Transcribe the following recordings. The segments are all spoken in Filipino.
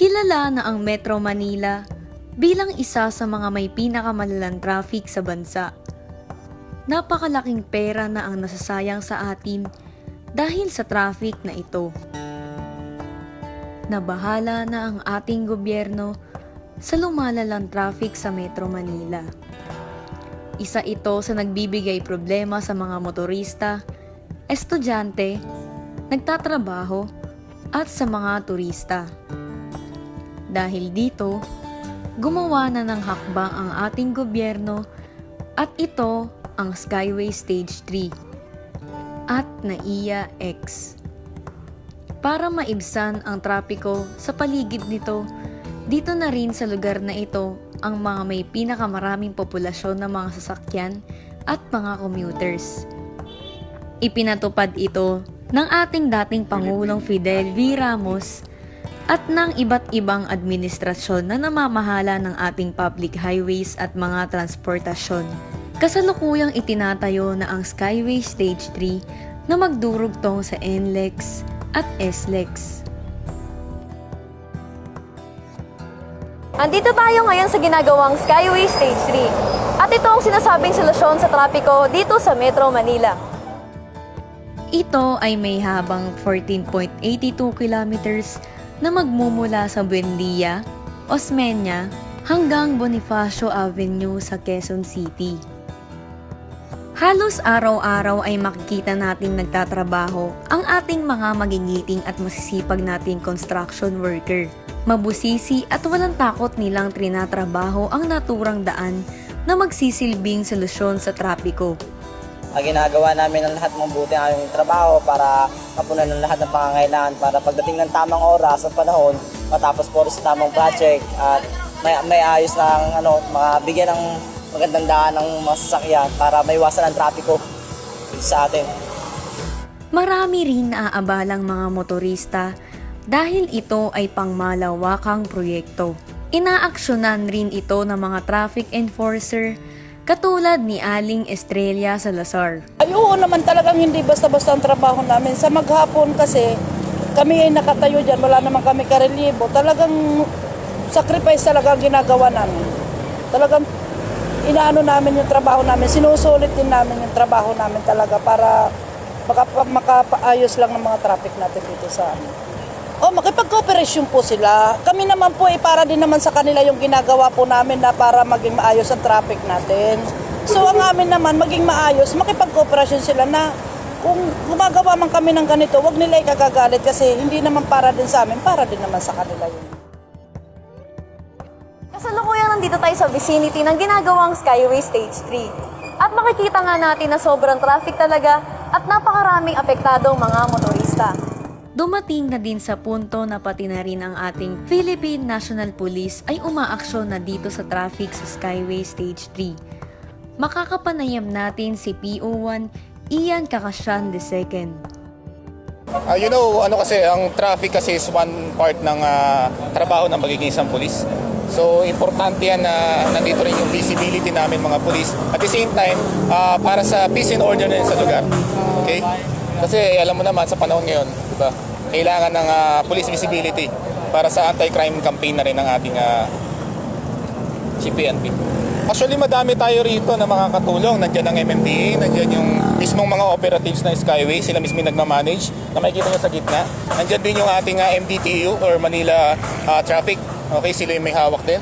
Kilala na ang Metro Manila bilang isa sa mga may pinakamalalang traffic sa bansa. Napakalaking pera na ang nasasayang sa atin dahil sa traffic na ito. Nabahala na ang ating gobyerno sa lumalalang traffic sa Metro Manila. Isa ito sa nagbibigay problema sa mga motorista, estudyante, nagtatrabaho, at sa mga turista. Dahil dito, gumawa na ng hakbang ang ating gobyerno at ito ang Skyway Stage 3 at NAIA X. Para maibsan ang trapiko sa paligid nito, dito na rin sa lugar na ito ang mga may pinakamaraming populasyon ng mga sasakyan at mga commuters. Ipinatupad ito ng ating dating Pangulong Fidel V. Ramos at ng iba't ibang administrasyon na namamahala ng ating public highways at mga transportasyon. Kasalukuyang itinatayo na ang Skyway Stage 3 na magdurugtong sa NLEX at SLEX. Andito tayo ngayon sa ginagawang Skyway Stage 3 at ito ang sinasabing solusyon sa trapiko dito sa Metro Manila. Ito ay may habang 14.82 kilometers na magmumula sa Buendia, Osmeña hanggang Bonifacio Avenue sa Quezon City. Halos araw-araw ay makikita nating nagtatrabaho ang ating mga magigiting at masisipag nating construction worker. Mabusisi at walang takot nilang trinatrabaho ang naturang daan na magsisilbing solusyon sa trapiko. Ginagawa namin ang lahat ng buti ang aming trabaho para mapunan ng lahat ng pangangailangan para pagdating ng tamang oras at panahon, matapos po sa tamang project at may ayos ng bigyan ng magandang daan ng masasakyan para maiwasan ang trapiko sa atin. Marami rin naaabalang mga motorista dahil ito ay pangmalawakang proyekto. Inaaksyonan rin ito ng mga traffic enforcer katulad ni Aling Estrella Salazar. Ay oo naman, talagang hindi basta-basta ang trabaho namin. Sa maghapon kasi kami ay nakatayo dyan, wala naman kami karelibo. Talagang sacrifice talaga ang ginagawa namin. Talagang inaano namin yung trabaho namin, sinusulit din namin yung trabaho namin talaga para makapaayos lang ng mga traffic natin dito sa amin. Makipag-cooperation po sila. Kami naman po para din naman sa kanila yung ginagawa po namin na para maging maayos ang traffic natin. So ang amin naman maging maayos, makipag-cooperation sila na kung gumagawa man kami ng ganito, wag nila ikagagalit kasi hindi naman para din sa amin, para din naman sa kanila yun. Kasalukuyang nandito tayo sa vicinity ng ginagawang Skyway Stage 3. At makikita nga natin na sobrang traffic talaga at napakaraming apektadong mga motorista. Dumating na din sa punto na pati na rin ang ating Philippine National Police ay umaaksyon na dito sa traffic sa Skyway Stage 3. Makakapanayam natin si PO1 Ian Kakasyan II. Ang traffic kasi is one part ng trabaho ng magiging isang pulis. So, importante yan na nandito rin yung visibility namin mga pulis. At the same time, para sa peace and order na rin sa lugar. Okay? Kasi alam mo naman sa panahon ngayon, diba, kailangan ng police visibility para sa anti-crime campaign na rin ng ating CPNP. Actually, madami tayo rito na mga katulong. Nandiyan ang MMDA, nandiyan yung mismong mga operatives ng Skyway, sila mismo nagmamanage, na makikita nyo sa gitna. Nandiyan din yung ating MDTU or Manila Traffic. Okay, sila yung may hawak din.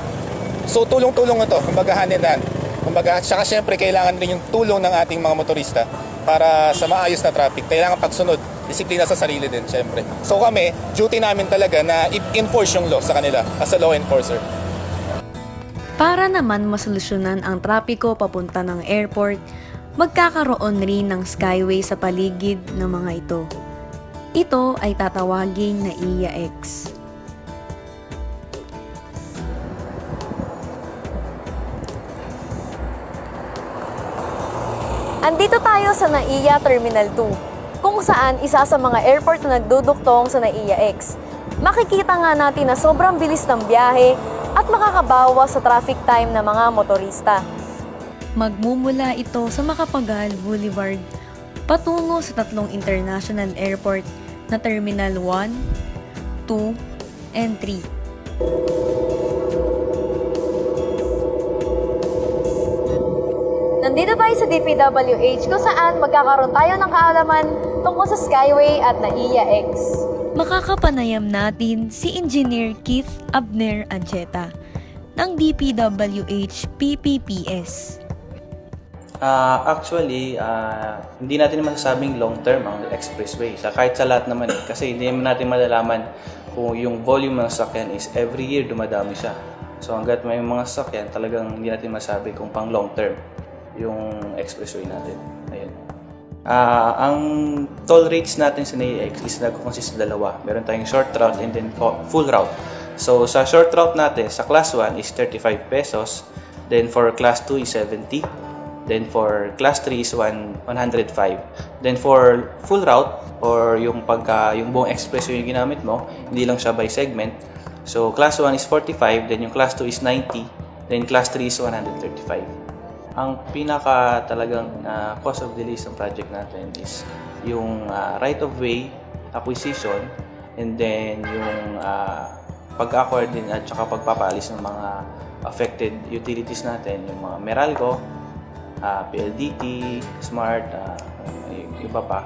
So, tulong-tulong ito, kumbaga hand in hand. Kumbaga, saka syempre, kailangan rin yung tulong ng ating mga motorista para sa maayos na traffic. Kailangan pagsunod, disiplina sa sarili din, syempre. So kami, duty namin talaga na i-enforce yung law sa kanila as a law enforcer. Para naman masolusyonan ang trapiko papunta ng airport, magkakaroon rin ng skyway sa paligid ng mga ito. Ito ay tatawaging NAIA X. Andito tayo sa NAIA Terminal 2, kung saan isa sa mga airport na nagduduktong sa NAIA X. Makikita nga natin na sobrang bilis ng biyahe at makakabawas sa traffic time ng mga motorista. Magmumula ito sa Macapagal Boulevard patungo sa tatlong international airport na Terminal 1, 2, and 3. Nandito tayo sa DPWH kung saan magkakaroon tayo ng kaalaman tungkol sa Skyway at NAIA X. Makakapanayam natin si Engineer Keith Abner Ancheta ng DPWH PPPS. Actually, hindi natin masasabing long-term ang expressway. Kahit sa lahat naman kasi hindi natin malalaman kung yung volume ng sasakyan is every year dumadami siya. So hanggat may mga sasakyan, talagang hindi natin masabi kung pang long-term yung expressway natin. Ayun. Ang toll rates natin sa NAIX is nagkonsist sa dalawa. Meron tayong short route and then full route. So sa short route natin, sa class 1 is 35 pesos. Then for class 2 is 70. Then for class 3 is 105. Then for full route or yung buong expressway yung ginamit mo, hindi lang siya by segment. So class 1 is 45, then yung class 2 is 90, then class 3 is 135. Ang pinaka talagang cost of delays ng project natin is yung right of way acquisition and then yung pag-acquire din at saka pagpapaalis ng mga affected utilities natin, yung mga Meralco, PLDT, Smart, iba pa.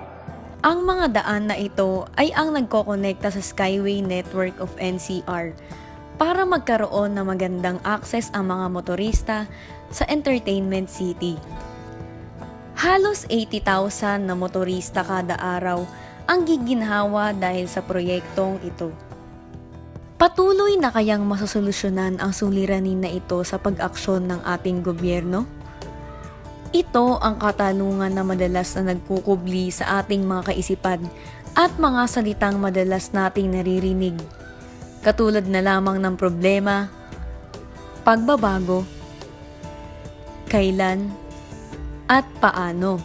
Ang mga daan na ito ay ang nagkokonekta sa Skyway Network of NCR para magkaroon ng magandang access ang mga motorista sa Entertainment City. Halos 80,000 na motorista kada araw ang giginhawa dahil sa proyektong ito. Patuloy na kayang masosolusyonan ang suliranin na ito sa pag-aksyon ng ating gobyerno? Ito ang katanungan na madalas na nagkukubli sa ating mga kaisipan at mga salitang madalas nating naririnig. Katulad na lamang ng problema, pagbabago, kailan, at paano.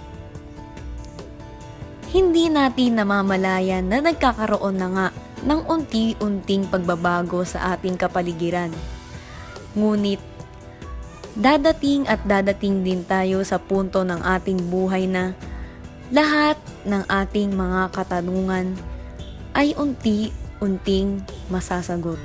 Hindi natin namamalayan na nagkakaroon na nga ng unti-unting pagbabago sa ating kapaligiran. Ngunit, dadating at dadating din tayo sa punto ng ating buhay na lahat ng ating mga katanungan ay unti-unting masasagot.